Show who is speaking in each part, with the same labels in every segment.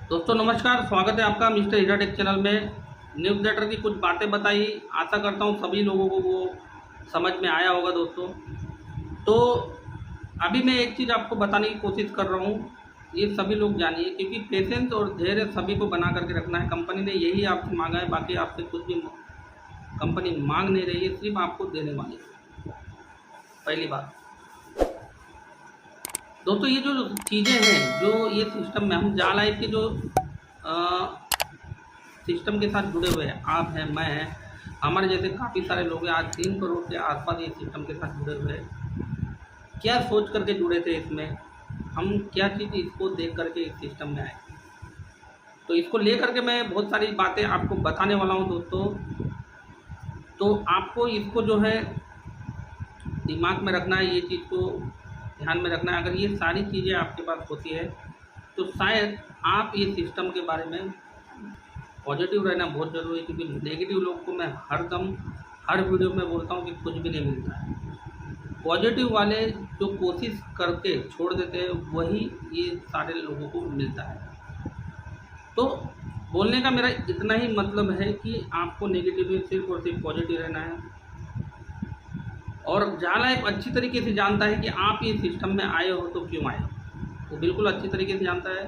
Speaker 1: दोस्तों नमस्कार, स्वागत है आपका मिस्टर हीरा टेक चैनल में। न्यूज़ लेटर की कुछ बातें बताई, आशा करता हूँ सभी लोगों को वो समझ में आया होगा। दोस्तों तो अभी मैं एक चीज़ आपको बताने की कोशिश कर रहा हूँ, ये सभी लोग जानिए, क्योंकि पेशेंस और धैर्य सभी को बना करके रखना है। कंपनी ने यही आपसे मांगा है, बाकी आपसे कुछ भी कंपनी मांग नहीं रही है, सिर्फ आपको देने वाली है। पहली बात दोस्तों, ये जो चीज़ें हैं, जो ये सिस्टम में हम जाल लाइफ के जो सिस्टम के साथ जुड़े हुए हैं, आप हैं, मैं हैं, हमारे जैसे काफ़ी सारे लोग हैं। आज 3 करोड़ के आसपास ये सिस्टम के साथ जुड़े हुए हैं। क्या सोच करके जुड़े थे इसमें, हम क्या चीज़ इसको देख करके इस सिस्टम में आए, तो इसको लेकर के मैं बहुत सारी बातें आपको बताने वाला हूँ दोस्तों। तो आपको इसको जो है दिमाग में रखना है, ये चीज़ को ध्यान में रखना है। अगर ये सारी चीज़ें आपके पास होती है तो शायद आप ये सिस्टम के बारे में पॉजिटिव रहना बहुत ज़रूरी है, क्योंकि नेगेटिव लोग को मैं हर वीडियो में बोलता हूँ कि कुछ भी नहीं मिलता है। पॉजिटिव वाले जो कोशिश करके छोड़ देते हैं, वही ये सारे लोगों को मिलता है। तो बोलने का मेरा इतना ही मतलब है कि आपको नेगेटिव में सिर्फ और सिर्फ पॉजिटिव रहना है। और जाला एक अच्छी तरीके से जानता है कि आप ये सिस्टम में आए हो तो क्यों आए हो, वो बिल्कुल अच्छी तरीके से जानता है।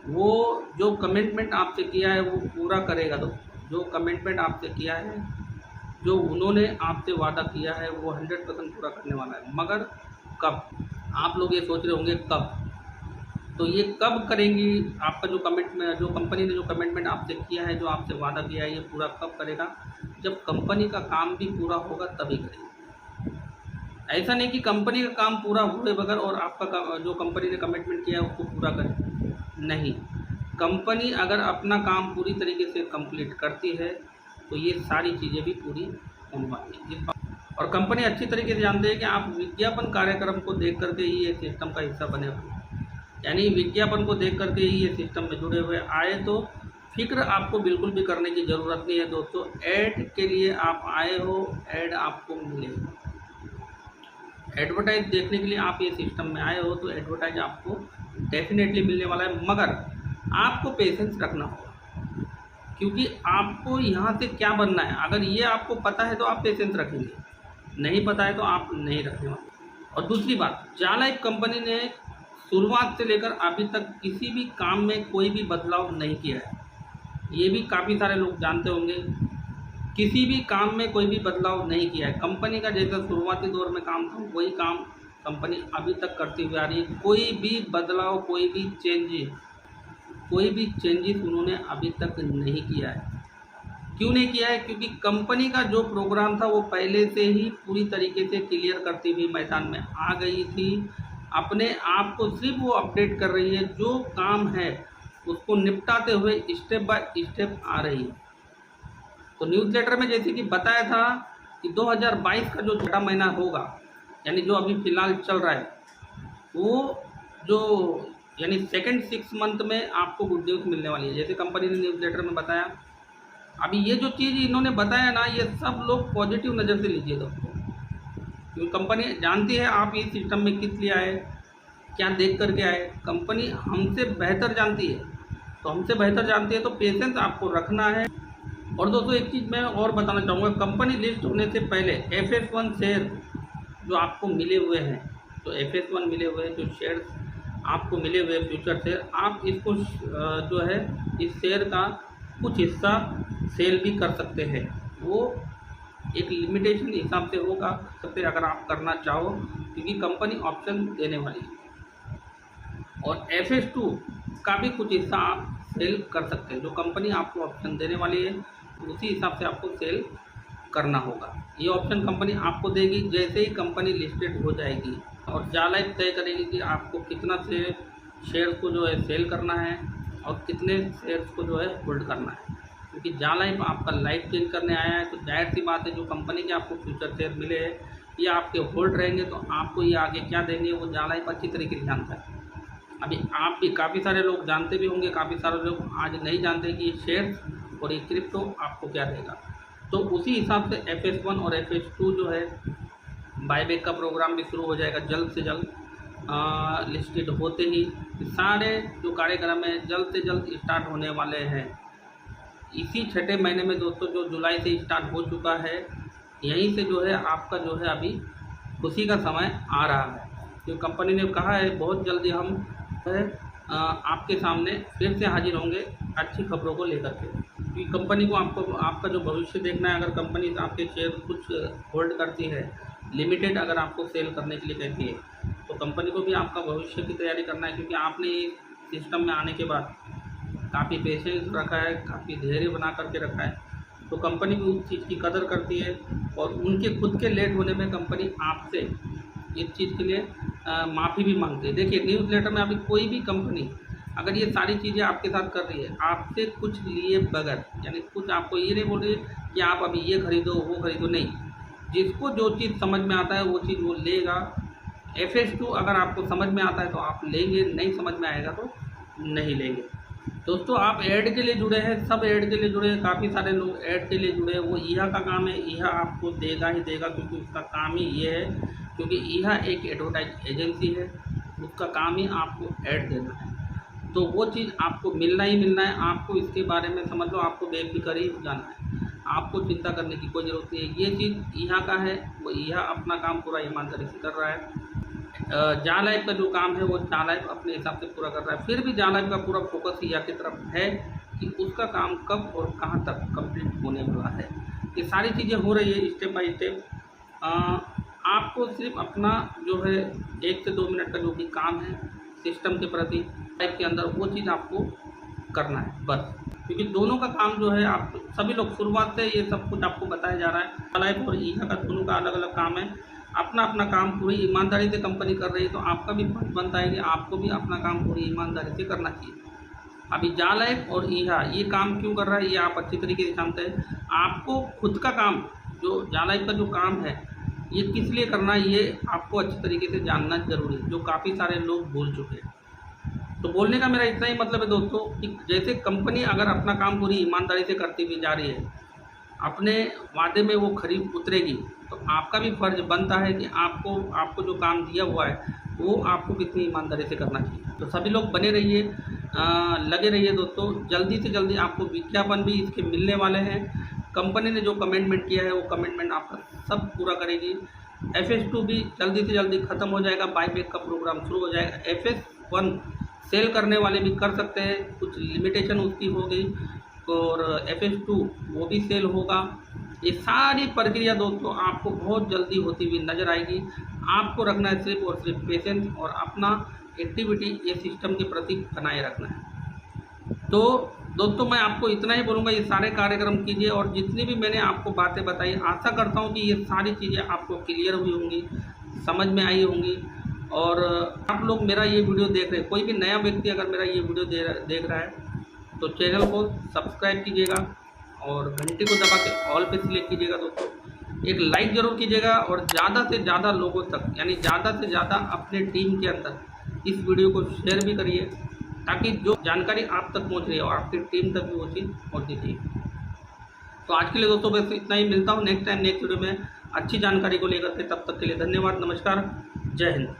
Speaker 1: वो जो कमिटमेंट आपसे किया है वो पूरा करेगा। तो जो कमिटमेंट आपसे किया है, जो उन्होंने आपसे वादा किया है, वो 100% पूरा करने वाला है। मगर कब, आप लोग ये सोच रहे होंगे कब, तो ये कब करेंगी, आपका जो कमिटमेंट, जो कंपनी ने जो कमिटमेंट आपसे किया है, जो आपसे वादा किया है, ये पूरा कब करेगा? जब कंपनी का काम भी पूरा होगा तभी करेगी। ऐसा नहीं कि कंपनी का काम पूरा हुए बगैर और आपका जो कंपनी ने कमिटमेंट किया है उसको पूरा करें, नहीं। कंपनी अगर अपना काम पूरी तरीके से कंप्लीट करती है तो ये सारी चीज़ें भी पूरी होने वाली है। और कंपनी अच्छी तरीके से जानते हैं कि आप विज्ञापन कार्यक्रम को देख करके ही ये सिस्टम का हिस्सा बने हुए, यानी विज्ञापन को देख करके ही ये सिस्टम में जुड़े हुए आए, तो फिक्र आपको बिल्कुल भी करने की ज़रूरत नहीं है दोस्तों। ऐड के लिए आप आए हो, ऐड आपको मिलेगा। एडवर्टाइज देखने के लिए आप ये सिस्टम में आए हो तो एडवर्टाइज आपको डेफिनेटली मिलने वाला है। मगर आपको पेशेंस रखना होगा, क्योंकि आपको यहाँ से क्या बनना है, अगर ये आपको पता है तो आप पेशेंस रखेंगे, नहीं पता है तो आप नहीं रखने वाले। और दूसरी बात, जाला एक कंपनी ने शुरुआत से लेकर अभी तक किसी भी काम में कोई भी बदलाव नहीं किया है। ये भी काफ़ी सारे लोग जानते होंगे, किसी भी काम में कोई भी बदलाव नहीं किया है। कंपनी का जैसा शुरुआती दौर में काम था, वही काम कंपनी अभी तक करती हुई आ रही है। कोई भी बदलाव, कोई भी चेंजेस उन्होंने अभी तक नहीं किया है। क्यों नहीं किया है? क्योंकि कंपनी का जो प्रोग्राम था वो पहले से ही पूरी तरीके से क्लियर करती हुई मैदान में आ गई थी। अपने आप को सिर्फ वो अपडेट कर रही है, जो काम है उसको निपटाते हुए स्टेप बाय स्टेप आ रही है। तो न्यूज़ लेटर में जैसे कि बताया था कि 2022 का जो छठा महीना होगा, यानी जो अभी फ़िलहाल चल रहा है, वो जो यानी सेकंड 6 मंथ में आपको गुड न्यूज़ मिलने वाली है, जैसे कंपनी ने न्यूज़ लेटर में बताया। अभी ये जो चीज़ इन्होंने बताया ना, ये सब लोग पॉजिटिव नज़र से लीजिए दोस्तों, क्योंकि कंपनी जानती है आप इस सिस्टम में किस लिए आए, क्या देख करके आए। कंपनी हमसे बेहतर जानती है, तो हमसे बेहतर जानती है तो पेशेंस आपको रखना है। और दोस्तों एक चीज़ मैं और बताना चाहूँगा, कंपनी लिस्ट होने से पहले FS1 शेयर जो आपको मिले हुए हैं, तो FS1 मिले हुए जो शेयर्स आपको मिले हुए फ्यूचर शेयर, आप इसको जो है इस शेयर का कुछ हिस्सा सेल भी कर सकते हैं। वो एक लिमिटेशन हिसाब से होगा, सकते अगर आप करना चाहो, क्योंकि कंपनी ऑप्शन देने वाली है। और FS2 का भी कुछ हिस्सा आप सेल कर सकते हैं, जो कंपनी आपको ऑप्शन देने वाली है उसी हिसाब से आपको सेल करना होगा। ये ऑप्शन कंपनी आपको देगी जैसे ही कंपनी लिस्टेड हो जाएगी, और जाला तय करेगी कि आपको कितना से शेयर्स को जो है सेल करना है और कितने शेयर्स को जो है होल्ड करना है। क्योंकि जाला आपका लाइफ चेंज करने आया है, तो जाहिर सी बात है, जो कंपनी के आपको फ्यूचर शेयर मिले हैं ये आपके होल्ड रहेंगे, तो आपको ये आगे क्या देंगे वो जाला अच्छी तरीके से जानता है। अभी आप भी काफ़ी सारे लोग जानते भी होंगे, काफ़ी सारे लोग आज नहीं जानते कि ये शेयर्स और ये क्रिप्टो आपको क्या देगा। तो उसी हिसाब से FS1 और FS2 जो है बायबैक का प्रोग्राम भी शुरू हो जाएगा जल्द से जल्द। लिस्टेड होते ही सारे जो कार्यक्रम है जल्द से जल्द स्टार्ट होने वाले हैं। इसी छठे महीने में दोस्तों जो जुलाई से स्टार्ट हो चुका है, यहीं से जो है आपका जो है अभी खुशी का समय आ रहा है। जो कंपनी ने कहा है बहुत जल्दी हम है आपके सामने फिर से हाजिर होंगे अच्छी खबरों को लेकर के। क्योंकि कंपनी को आपको आपका जो भविष्य देखना है, अगर कंपनी आपके शेयर कुछ होल्ड करती है, लिमिटेड अगर आपको सेल करने के लिए कहती है, तो कंपनी को भी आपका भविष्य की तैयारी करना है। क्योंकि आपने इस सिस्टम में आने के बाद काफ़ी पेशेंस रखा है, काफ़ी धैर्य बना करके रखा है, तो कंपनी भी उस चीज़ की कदर करती है और उनके खुद के लेट होने में कंपनी आपसे इस चीज़ के लिए माफ़ी भी मांगती है। देखिए न्यूज़ लेटर में अभी कोई भी कंपनी अगर ये सारी चीज़ें आपके साथ कर रही है, आपसे कुछ लिए बगैर, यानी कुछ आपको ये नहीं बोल रही है कि आप अभी ये खरीदो वो खरीदो, नहीं, जिसको जो चीज़ समझ में आता है वो चीज़ वो लेगा। FS2 अगर आपको समझ में आता है तो आप लेंगे, नहीं समझ में आएगा तो नहीं लेंगे। दोस्तों आप ऐड के लिए जुड़े हैं, सब ऐड के लिए जुड़े हैं, काफ़ी सारे लोग ऐड के लिए जुड़े हैं। वो ईहा का काम है, ईहा आपको देगा ही देगा, क्योंकि उसका काम ही ये है। क्योंकि ईहा एक एडवर्टाइज एजेंसी है, उसका काम ही आपको ऐड देना है, तो वो चीज़ आपको मिलना ही मिलना है। आपको इसके बारे में समझ लो, आपको बेफिक्र ही जाना है, आपको चिंता करने की कोई ज़रूरत नहीं है। ये चीज़ ईहा का है, वो ईहा अपना काम पूरा ईमानदारी से कर रहा है। जालाइफ का जो काम है वो जालाइफ अपने हिसाब से पूरा कर रहा है। फिर भी जालाइफ का पूरा फोकस ईहा की तरफ है कि उसका काम कब और कहाँ तक कंप्लीट होने वाला है। ये सारी चीज़ें हो रही है स्टेप बाय स्टेप। आपको सिर्फ अपना जो है 1 से 2 मिनट का जो भी काम है सिस्टम के प्रति लाइफ के अंदर, वो चीज़ आपको करना है बस। क्योंकि दोनों का काम जो है, आप सभी लोग शुरुआत से ये सब कुछ आपको बताया जा रहा है। जालाइफ और ईहा का दोनों का अलग अलग काम है, अपना अपना काम पूरी ईमानदारी से कंपनी कर रही है, तो आपका भी फर्ज बनता है कि आपको भी अपना काम पूरी ईमानदारी से करना चाहिए। अभी जालाइफ और ईहा ये काम क्यों कर रहा है ये आप अच्छी तरीके से जानते हैं। आपको खुद का काम, जो जालाइफ का जो काम है, ये किस लिए करना है ये आपको अच्छी तरीके से जानना जरूरी है, जो काफ़ी सारे लोग भूल चुके हैं। तो बोलने का मेरा इतना ही मतलब है दोस्तों कि जैसे कंपनी अगर अपना काम पूरी ईमानदारी से करती हुई जा रही है, अपने वादे में वो खरी उतरेगी, तो आपका भी फर्ज बनता है कि आपको जो काम दिया हुआ है वो आपको कितनी ईमानदारी से करना चाहिए। तो सभी लोग बने रहिए, लगे रहिए दोस्तों। जल्दी से जल्दी आपको विज्ञापन भी इसके मिलने वाले हैं। कंपनी ने जो कमिटमेंट किया है वो कमिटमेंट आपका सब पूरा करेगी। FS2 भी जल्दी से जल्दी ख़त्म हो जाएगा, बाईबैक का प्रोग्राम शुरू हो जाएगा। FS1 सेल करने वाले भी कर सकते हैं, कुछ लिमिटेशन उसकी हो गई, और FS2 वो भी सेल होगा। ये सारी प्रक्रिया दोस्तों आपको बहुत जल्दी होती हुई नज़र आएगी। आपको रखना है सिर्फ और सिर्फ पेशेंस और अपना एक्टिविटी ये सिस्टम के प्रति बनाए रखना है। तो दोस्तों मैं आपको इतना ही बोलूँगा, ये सारे कार्यक्रम कीजिए, और जितनी भी मैंने आपको बातें बताई, आशा करता हूँ कि ये सारी चीज़ें आपको क्लियर हुई होंगी, समझ में आई होंगी। और आप लोग मेरा ये वीडियो देख रहे हैं, कोई भी नया व्यक्ति अगर मेरा ये वीडियो देख रहा है तो चैनल को सब्सक्राइब कीजिएगा और घंटी को दबा के ऑल पे सिलेक्ट कीजिएगा। दोस्तों एक लाइक ज़रूर कीजिएगा और ज़्यादा से ज़्यादा लोगों तक, यानी ज़्यादा से ज़्यादा अपने टीम के अंदर इस वीडियो को शेयर भी करिए, ताकि जो जानकारी आप तक पहुंच रही है और आपकी टीम तक भी वो चीज़ पहुंचनी चाहिए। तो आज के लिए दोस्तों बस इतना ही, मिलता हूँ नेक्स्ट टाइम नेक्स्ट वीडियो में अच्छी जानकारी को लेकर के। तब तक के लिए धन्यवाद, नमस्कार, जय हिंद।